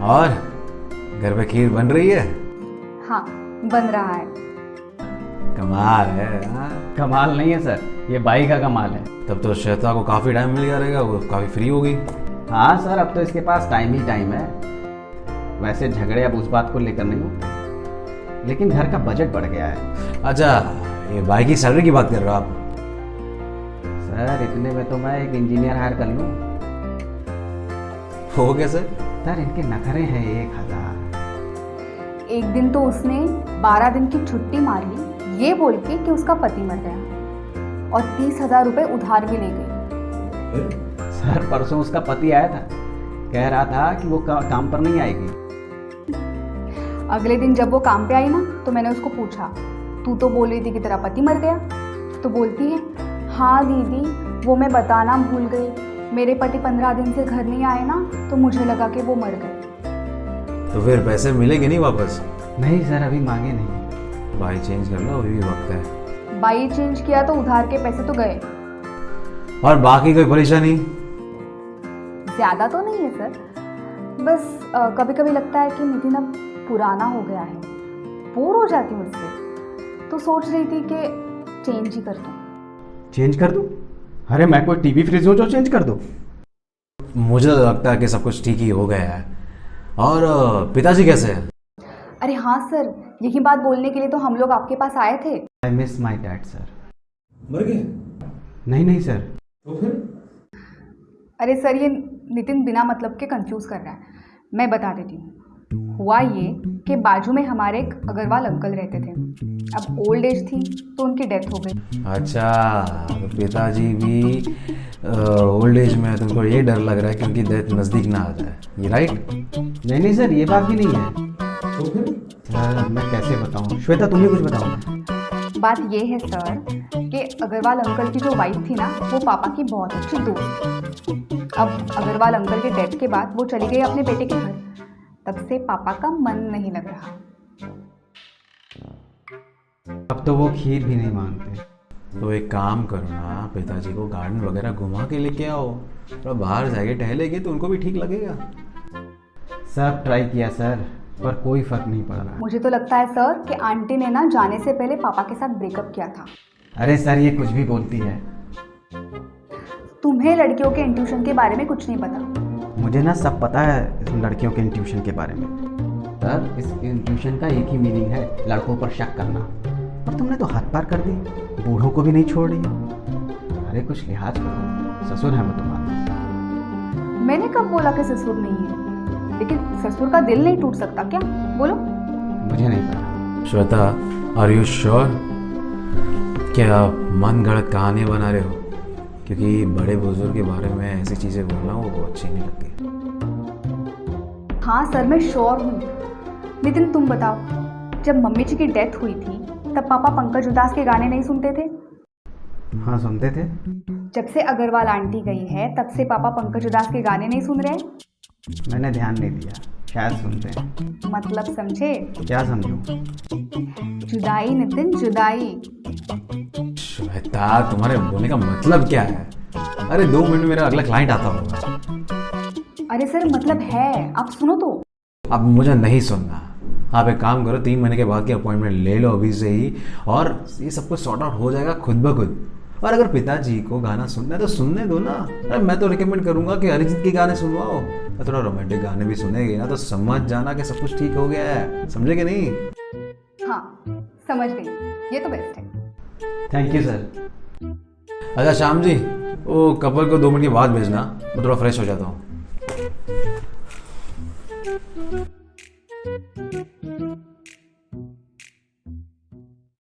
और घर पे खीर बन रही है? हाँ, बन रहा है। कमाल है। हाँ? कमाल नहीं है सर, ये बाई का कमाल है। तब तो श्वेता को काफी टाइम मिल गया रहेगा, वो काफी फ्री होगी। हाँ सर, अब तो इसके पास टाइम ही टाइम है। वैसे झगड़े अब उस बात को लेकर नहीं हो, लेकिन घर का बजट बढ़ गया है। अच्छा, ये बाई की सैलरी की बात कर रहे हो आप? सर इतने में तो मैं एक इंजीनियर हायर कर लूँ। हो कैसे? सर इनके नखरे हैं 1000। एक दिन तो उसने 12 दिन की छुट्टी मार ली ये बोल के कि उसका पति मर गया, और 30,000 रुपये उधार भी ले गई। सर परसों उसका पति आया था, कह रहा था कि वो काम पर नहीं आएगी। अगले दिन जब वो काम पे आई ना, तो मैंने उसको पूछा, तू तो बोल रही थी कि तेरा पति मर गया। तो बोलती है, हाँ दीदी, वो मैं बताना भूल गई। मेरे पति 15 दिन से घर नहीं आए ना, तो मुझे लगा कि वो मर गए। तो फिर पैसे मिलेंगे नहीं वापस? नहीं सर, अभी मांगे नहीं। बाई चेंज कर लो, अभी भी वक्त है। बाई चेंज किया तो उधार के पैसे तो गए। और बाकी कोई परेशानी? ज़्यादा तो नहीं है सर, बस कभी कभी लगता है कि नितिन अब पुराना हो गया है, बोर हो जाती हूँ उससे, तो सोच रही थी कि चेंज ही कर दूँ। चेंज कर दूँ? अरे मैं कोई टीवी फ्रिज हूँ जो चेंज कर दूँ? मुझे तो लगता है कि सब कुछ ठीक ही हो गया है। और पिताजी कैसे हैं? अरे हाँ सर, यही बात बोलने के लिए तो हम लोग आपके पास आए थे। I miss my dad sir. मर गए? नहीं सर। तो फिर? अरे सर, ये नितिन बिना मतलब के कंफ्यूज कर रहा है। मैं बता देती हूँ। हुआ ये कि बाजू में हमारे एक अग्रवाल अंकल रहते थे। अब ओल्ड एज थी तो उनकी डेथ हो गई। अच्छा, तो पिताजी भी ओल्ड एज में है, तो उनको ये डर लग रहा है कि उनकी डेथ नज़दीक ना आ जाए, ये राइट? नहीं सर, ये बात भी नहीं है। तो फिर? सर मैं कैसे बताऊँ? श्वेता तुम ही कुछ बताओ। बात ये है सर कि अग्रवाल अंकल की जो वाइफ थी ना, वो पापा की बहुत अच्छी दोस्त थी। अब अग्रवाल अंकल के डेथ के बाद वो चली गई अपने बेटे के घर। तब से पापा का मन नहीं लग रहा। अब तो वो खीर भी नहीं मांगते। तो एक काम करो ना, पिताजी को गार्डन वगैरह घुमा के लेके आओ, थोड़ा बाहर जाके टहलेंगे तो उनको भी ठीक लगेगा। सब ट्राई किया सर, पर कोई फर्क नहीं पड़ रहा। मुझे तो लगता है सर कि आंटी ने ना जाने से पहले पापा के साथ ब्रेकअप किया था। अरे सर ये कुछ भी बोलती है। तुम्हें लड़कियों के इंट्यूशन के बारे में कुछ नहीं पता। मुझे ना सब पता है इस लड़कियों के इंट्यूशन के बारे में। सर इस इंट्यूशन का एक ही मीनिंग है, लड़कों पर शक करना। और तुमने तो हद पार कर दी, बूढ़ों को भी नहीं छोड़ रही। अरे कुछ लिहाज करो, ससुर है वो तुम्हारा। मैंने कब बोला कि ससुर नहीं है? लेकिन ससुर का दिल नहीं टूट सकता क्या? बोलो। मुझे नहीं पता। Shweta, are you sure? क्या मन गढ़ंत कहानी बना रहे हो? क्योंकि बड़े बुजुर्ग के बारे में ऐसी चीज़ें बोलना वो अच्छी नहीं लगती। हाँ सर, मैं श्योर हूँ। नितिन तुम बताओ, जब मम्मी जी की डेथ हुई थी तब पापा पंकज उदास के गाने नहीं सुनते थे? हाँ सुनते थे। जब से अग्रवाल आंटी गई है तब से पापा पंकज उदास के गाने नहीं सुन रहे? मैंने ध्यान नहीं दिया, शायद सुनते हैं। मतलब समझे? क्या समझूं? जुदाई नितिन, जुदाई। श्वेता, तुम्हारे बोलने का मतलब क्या है? अरे 2 मिनट में मेरा अगला क्लाइंट आता होगा। अरे सर मतलब है, आप सुनो तो। अब मुझे नहीं सुनना। आप एक काम करो, 3 महीने के बाद की अपॉइंटमेंट ले लो अभी से ही, और ये सब कुछ सॉर्ट आउट हो जाएगा खुद ब खुद। और अगर पिताजी को गाना सुनना है तो सुनने दो ना। अरे मैं तो रिकमेंड करूंगा कि अरिजीत के गाने सुनवाओ, और थोड़ा रोमांटिक गाने भी सुनेगी ना तो समझ जाना कि सब कुछ ठीक हो गया है। समझे कि नहीं? हाँ समझ गई, ये तो बेस्ट है। Thank you sir. अच्छा श्याम जी, वो कपल को 2 मिनट के बाद भेजना, मैं थोड़ा फ्रेश हो जाता हूँ।